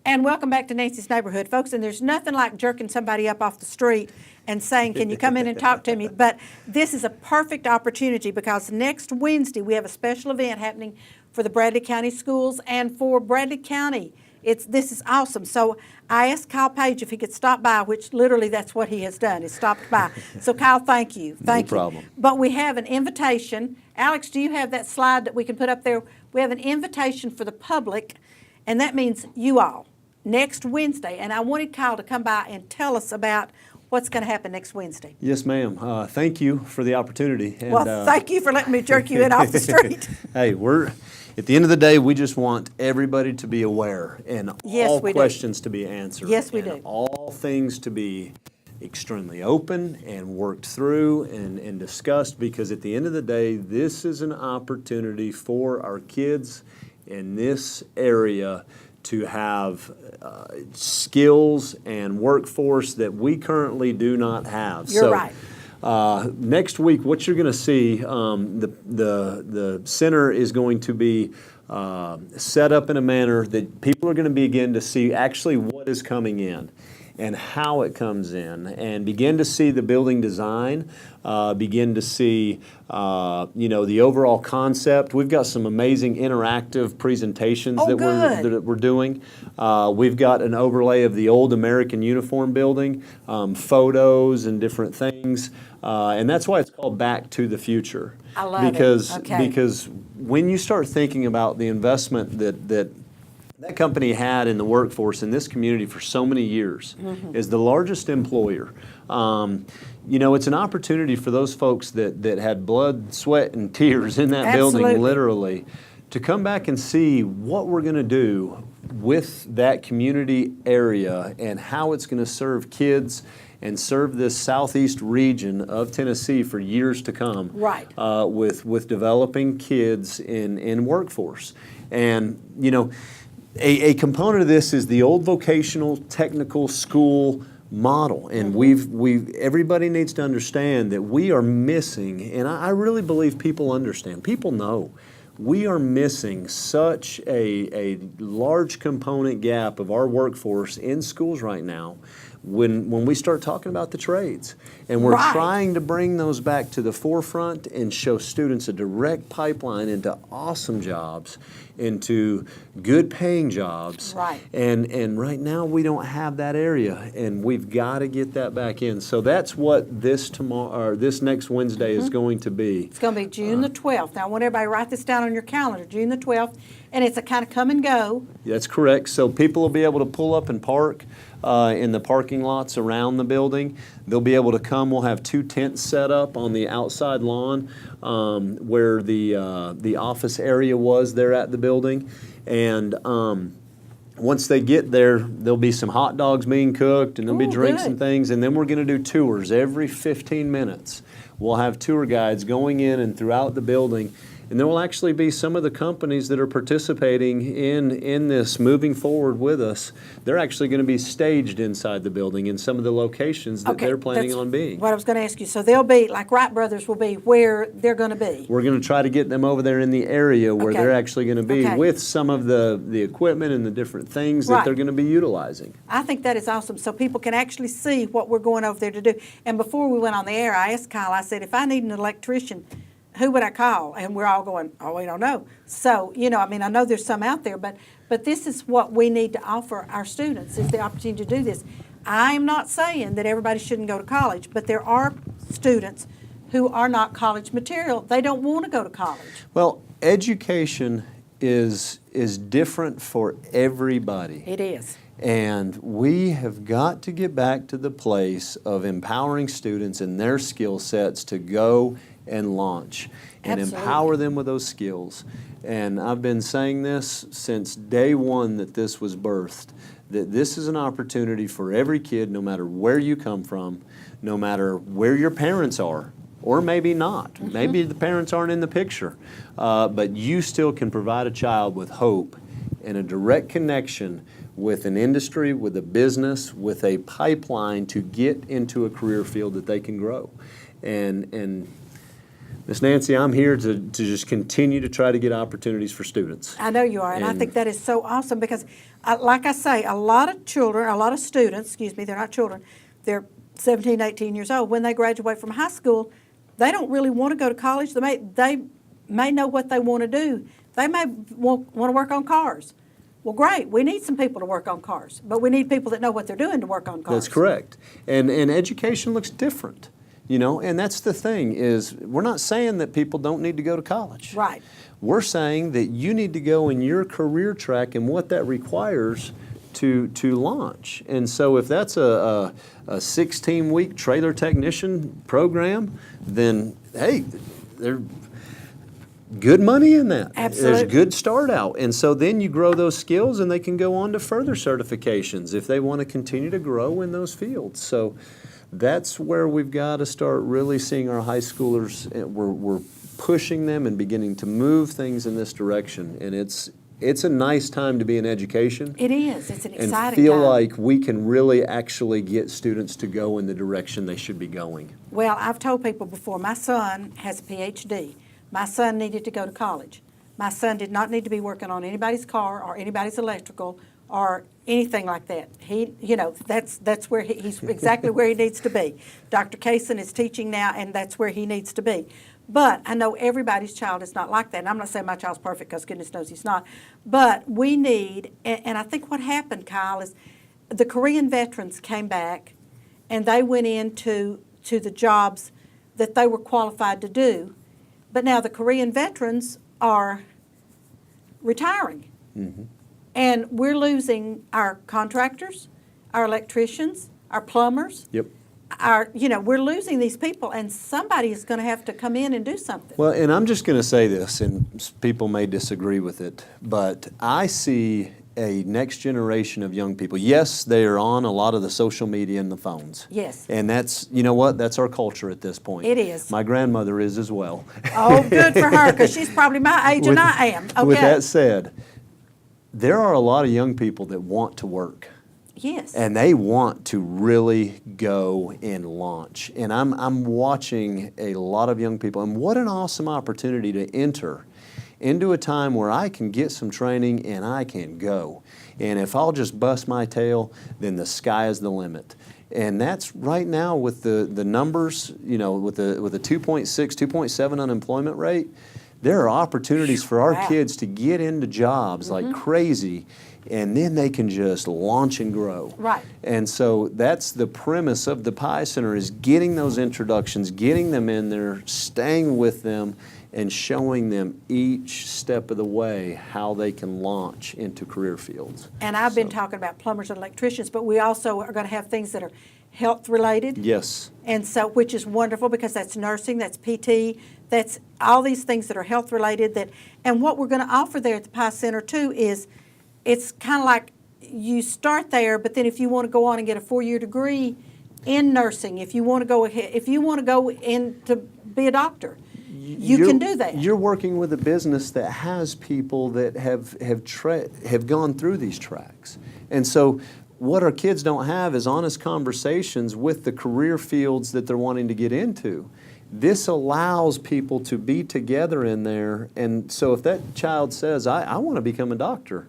And welcome back to Nancy's Neighborhood, folks. And there's nothing like jerking somebody up off the street and saying, can you come in and talk to me? But this is a perfect opportunity because next Wednesday we have a special event happening for the Bradley County schools and for Bradley County. This is awesome. So I asked Kyle Page if he could stop by, which literally that's what he has done, is stopped by. So Kyle, thank you. Thank you. No problem. But we have an invitation. Alex, do you have that slide that we can put up there? We have an invitation for the public, and that means you all, next Wednesday. And I wanted Kyle to come by and tell us about what's going to happen next Wednesday. Yes, ma'am. Thank you for the opportunity. And, well, thank you for letting me jerk you in off the street. Hey, at the end of the day, we just want everybody to be aware and all questions to be answered. Yes, we and do. All things to be extremely open and worked through and discussed, because at the end of the day, this is an opportunity for our kids in this area to have skills and workforce that we currently do not have. You're right. Next week, what you're going to see, the center is going to be set up in a manner that people are going to begin to see actually what is coming in and how it comes in, and begin to see the building design, begin to see the overall concept. We've got some amazing interactive presentations that we're doing. We've got an overlay of the old American uniform building, photos and different things, and that's why it's called Back to the Future. I love it. Okay. Because when you start thinking about the investment that company had in the workforce in this community for so many years, is the largest employer. It's an opportunity for those folks that had blood, sweat, and tears in that building, literally, to come back and see what we're going to do with that community area and how it's going to serve kids and serve this southeast region of Tennessee for years to come. Right. With developing kids in workforce. And, a component of this is the old vocational technical school model, and everybody needs to understand that we are missing, and I really believe people understand, people know, we are missing such a large component gap of our workforce in schools right now when we start talking about the trades. And we're trying to bring those back to the forefront and show students a direct pipeline into awesome jobs, into good paying jobs. Right. And right now we don't have that area, and we've got to get that back in. So that's what this next Wednesday is going to be. It's going to be June the 12th. Now I want everybody to write this down on your calendar, June the 12th, and it's a kind of come and go. That's correct. So people will be able to pull up and park in the parking lots around the building. They'll be able to come. We'll have 2 tents set up on the outside lawn where the office area was there at the building. And once they get there, there'll be some hot dogs being cooked, and there'll be drinks and things. And then we're going to do tours every 15 minutes. We'll have tour guides going in and throughout the building. And there will actually be some of the companies that are participating in this, moving forward with us. They're actually going to be staged inside the building in some of the locations that they're planning on being. What I was going to ask you. So they'll be, like Wright Brothers will be where they're going to be. We're going to try to get them over there in the area where they're actually going to be with some of the equipment and the different things that they're going to be utilizing. I think that is awesome, so people can actually see what we're going over there to do. And before we went on the air, I asked Kyle, I said, if I need an electrician, who would I call? And we're all going, oh, we don't know. So, I know there's some out there, but this is what we need to offer our students, is the opportunity to do this. I am not saying that everybody shouldn't go to college, but there are students who are not college material. They don't want to go to college. Well, education is different for everybody. It is. And we have got to get back to the place of empowering students and their skill sets to go and launch and empower them with those skills. And I've been saying this since day one that this was birthed, that this is an opportunity for every kid, no matter where you come from, no matter where your parents are, or maybe not. Maybe the parents aren't in the picture, but you still can provide a child with hope and a direct connection with an industry, with a business, with a pipeline to get into a career field that they can grow. And Miss Nancy, I'm here to just continue to try to get opportunities for students. I know you are, and I And- think that is so awesome because, like I say, a lot of students, excuse me, they're not children, they're 17, 18 years old. When they graduate from high school, they don't really want to go to college. They may know what they want to do. They may want to work on cars. Well, great. We need some people to work on cars, but we need people that know what they're doing to work on cars. That's correct. And education looks different, you know, and that's the thing is we're not saying that people don't need to go to college. Right. We're saying that you need to go in your career track and what that requires to launch. And so if that's a 16-week trailer technician program, then hey, there's good money in that. Absolutely. There's good start out. And so then you grow those skills and they can go on to further certifications if they want to continue to grow in those fields. So that's where we've got to start really seeing our high schoolers. We're pushing them and beginning to move things in this direction. And it's a nice time to be in education. It is. It's an And exciting feel time. like we can really actually get students to go in the direction they should be going. Well, I've told people before, my son has a PhD. My son needed to go to college. My son did not need to be working on anybody's car or anybody's electrical or anything like that. He, you know, that's where he's exactly where he needs to be. Dr. Kaysen is teaching now, and that's where he needs to be. But I know everybody's child is not like that. And I'm not saying my child's perfect because goodness knows he's not. But we need, and I think what happened, Kyle, is the Korean veterans came back and they went into the jobs that they were qualified to do. But now the Korean veterans are retiring. Mm-hmm. And we're losing our contractors, our electricians, our plumbers. Yep. We're losing these people, and somebody is going to have to come in and do something. Well, and I'm just going to say this, and people may disagree with it, but I see a next generation of young people. Yes, they are on a lot of the social media and the phones. Yes. And that's, you know what, that's our culture at this point. It is. My grandmother is as well. Oh, good for her, because she's probably my age and I am. Okay. With that said, there are a lot of young people that want to work. Yes. And they want to really go and launch. And I'm watching a lot of young people, and what an awesome opportunity to enter into a time where I can get some training and I can go. And if I'll just bust my tail, then the sky is the limit. And that's right now with the numbers, you know, with a 2.6, 2.7 unemployment rate, there are opportunities for our Wow. kids to get into jobs like crazy, and then they can just launch and grow. Right. And so that's the premise of the Pi Center, is getting those introductions, getting them in there, staying with them, and showing them each step of the way how they can launch into career fields. And I've been talking about plumbers and electricians, but we also are going to have things that are health related. Yes. And so, which is wonderful because that's nursing, that's PT, that's all these things that are health related. And what we're going to offer there at the Pi Center too is, it's kind of like you start there, but then if you want to go on and get a 4-year degree in nursing, if you want to go ahead, if you want to go in to be a doctor, you can do that. You're working with a business that has people that have gone through these tracks. And so what our kids don't have is honest conversations with the career fields that they're wanting to get into. This allows people to be together in there. And so if that child says, I want to become a doctor,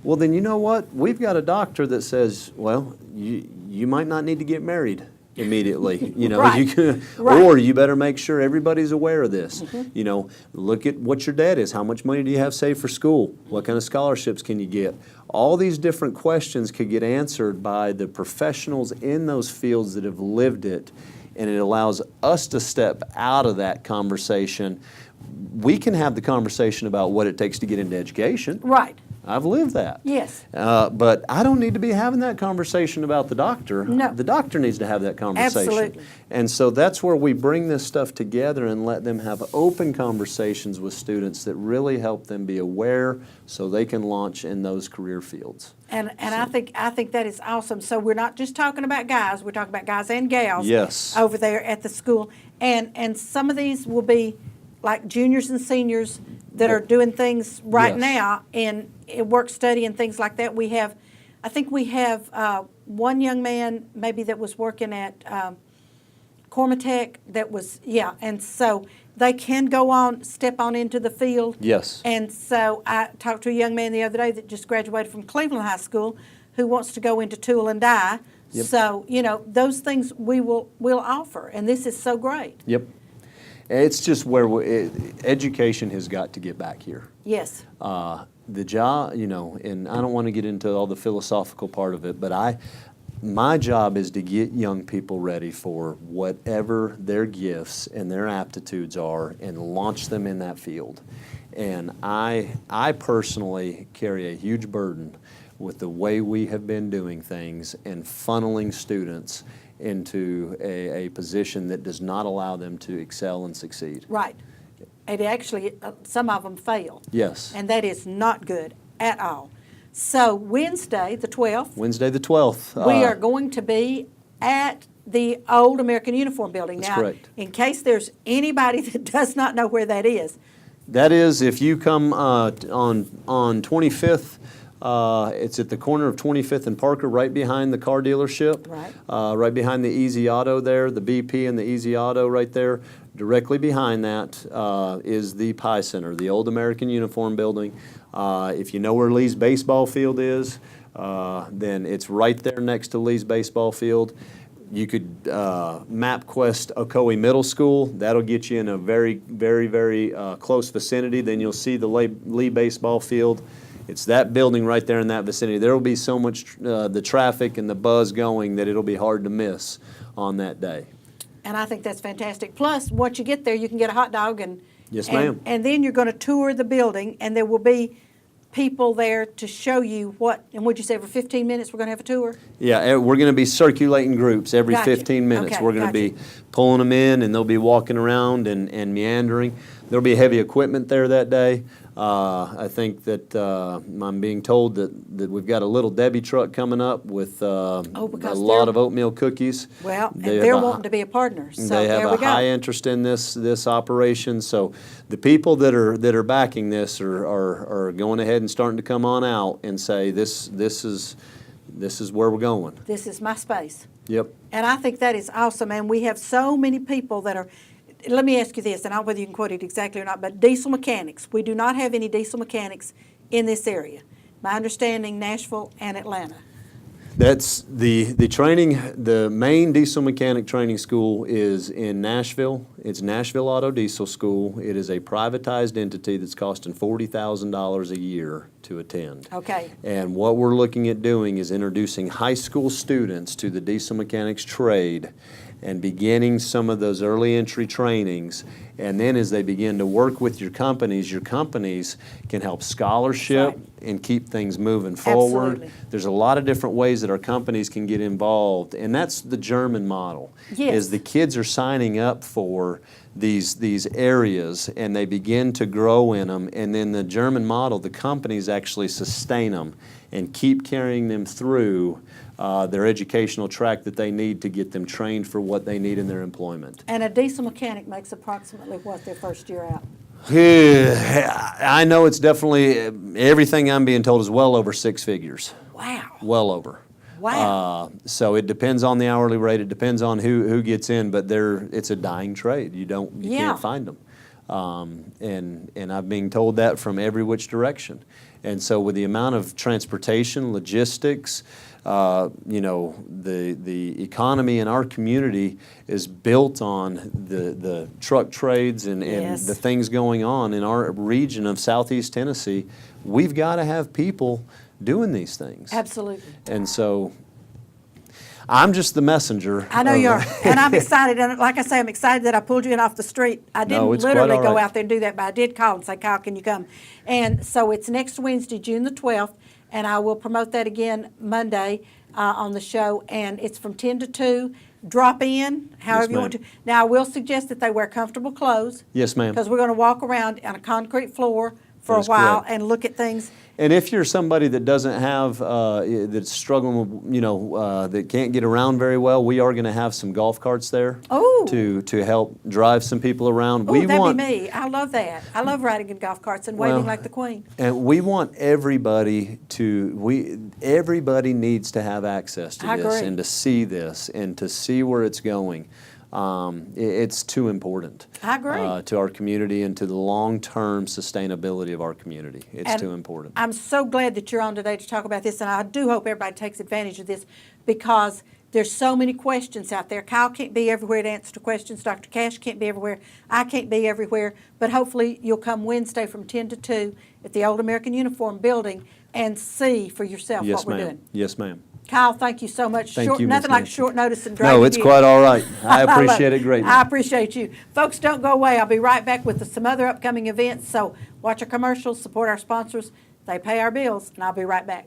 well, then you know what? We've got a doctor that says, well, you might not need to get married immediately, you know, Right. you can, Right. or you better make sure everybody's aware of this. You know, look at what your debt is. How much money do you have saved for school? What kind of scholarships can you get? All these different questions could get answered by the professionals in those fields that have lived it, and it allows us to step out of that conversation. We can have the conversation about what it takes to get into education. Right. I've lived that. Yes. But I don't need to be having that conversation about the doctor. No. The doctor needs to have that conversation. Absolutely. And so that's where we bring this stuff together and let them have open conversations with students that really help them be aware so they can launch in those career fields. And I think that is awesome. So we're not just talking about guys, we're talking about guys and gals. Yes. Over there at the school. And some of these will be like juniors and seniors that are doing things right Yes. now in work study and things like that. I think we have one young man maybe that was working at Cormatech that was, yeah, and so they can go on, step on into the field. Yes. And so I talked to a young man the other day that just graduated from Cleveland High School who wants to go into tool and die. Yep. So, you know, those things we'll offer, and this is so great. Yep. It's just where education has got to get back here. Yes. The job, you know, and I don't want to get into all the philosophical part of it, but my job is to get young people ready for whatever their gifts and their aptitudes are and launch them in that field. And I personally carry a huge burden with the way we have been doing things and funneling students into a position that does not allow them to excel and succeed. Right. And actually, some of them fail. Yes. And that is not good at all. So Wednesday, the 12th, Wednesday the 12th. we are going to be at the old American Uniform Building. That's Now, correct. in case there's anybody that does not know where that is, That is, if you come on 25th, it's at the corner of 25th and Parker, right behind the car dealership. Right. Right behind the Easy Auto there, the BP and the Easy Auto right there. Directly behind that is the Pie Center, the old American Uniform Building. If you know where Lee's baseball field is, then it's right there next to Lee's baseball field. You could MapQuest Ocoee Middle School. That'll get you in a very, very, very close vicinity. Then you'll see the Lee baseball field. It's that building right there in that vicinity. There will be so much the traffic and the buzz going that it'll be hard to miss on that day. and I think that's fantastic. Plus, once you get there, you can get a hot dog and Yes, ma'am. And then you're going to tour the building, and there will be people there to show you what. And would you say every 15 minutes we're going to have a tour? Yeah, we're going to be circulating groups every Gotcha. 15 minutes. Okay, We're going to gotcha. be pulling them in, and they'll be walking around and meandering. There'll be heavy equipment there that day. I think that I'm being told that we've got a little Debbie truck coming up with a because lot they're- of oatmeal cookies. Well, and They have they're a- wanting to be a partner, so They have there a we go. high interest in this operation. So the people that are backing this are going ahead and starting to come on out and say this is where we're going. This is my space. Yep. And I think that is awesome. And we have so many people that are, let me ask you this, and I don't know whether you can quote it exactly or not, but diesel mechanics. We do not have any diesel mechanics in this area. My understanding, Nashville and Atlanta. That's the training. The main diesel mechanic training school is in Nashville. It's Nashville Auto Diesel School. It is a privatized entity that's costing $40,000 a year to attend. Okay. And what we're looking at doing is introducing high school students to the diesel mechanics trade and beginning some of those early entry trainings. And then as they begin to work with your companies can help scholarship Right. and keep things moving forward. Absolutely. There's a lot of different ways that our companies can get involved, and that's the German model. Yes. Is the kids are signing up for these areas, and they begin to grow in them, and then the German model, the companies actually sustain them and keep carrying them through their educational track that they need to get them trained for what they need in their employment. And a diesel mechanic makes approximately what their first year out? I know it's definitely, everything I'm being told is well over six figures. Wow. Well over. Wow. So it depends on the hourly rate. It depends on who gets in, but it's a dying trade. You Yeah. can't find them. And I'm being told that from every which direction. And so with the amount of transportation, logistics, the economy in our community is built on the truck trades and Yes. the things going on in our region of Southeast Tennessee. We've got to have people doing these things. Absolutely. And so I'm just the messenger. I know of- you are, and I'm excited. And like I say, I'm excited that I pulled you in off the street. I didn't No, it's quite literally all go right. out there and do that, but I did call and say, "Kyle, can you come?" And so it's next Wednesday, June the 12th, and I will promote that again Monday on the show. And it's from 10 to 2. Drop in, however you want to. ma'am. Now, I will suggest that they wear comfortable clothes. Yes, ma'am. Because we're going to walk around on a concrete floor for That a is while correct. and look at things. And if you're somebody that doesn't have, that's struggling with, that can't get around very well, we are going to have some golf carts there Oh. to help drive some people around. Oh, that'd be me. I love that. I love riding in golf carts and waving Well, like the queen. And we want everybody everybody needs to have access to I this agree. and to see this and to see where it's going. It's too important. I agree. To our community and to the long-term sustainability of our community. It's And too important. I'm so glad that you're on today to talk about this, and I do hope everybody takes advantage of this because there's so many questions out there. Kyle can't be everywhere to answer the questions. Dr. Cash can't be everywhere. I can't be everywhere. But hopefully you'll come Wednesday from 10 to 2 at the Old American Uniform Building and see for yourself Yes, what we're ma'am. doing. Yes, ma'am. Kyle, thank you so much. Thank you, Ms. Nothing like Nancy. short notice and dragging No, it's you. quite all right. I love appreciate it greatly. I appreciate you. Folks, don't go away. I'll be right back with some other upcoming events. So watch our commercials, support our sponsors. They pay our bills, and I'll be right back.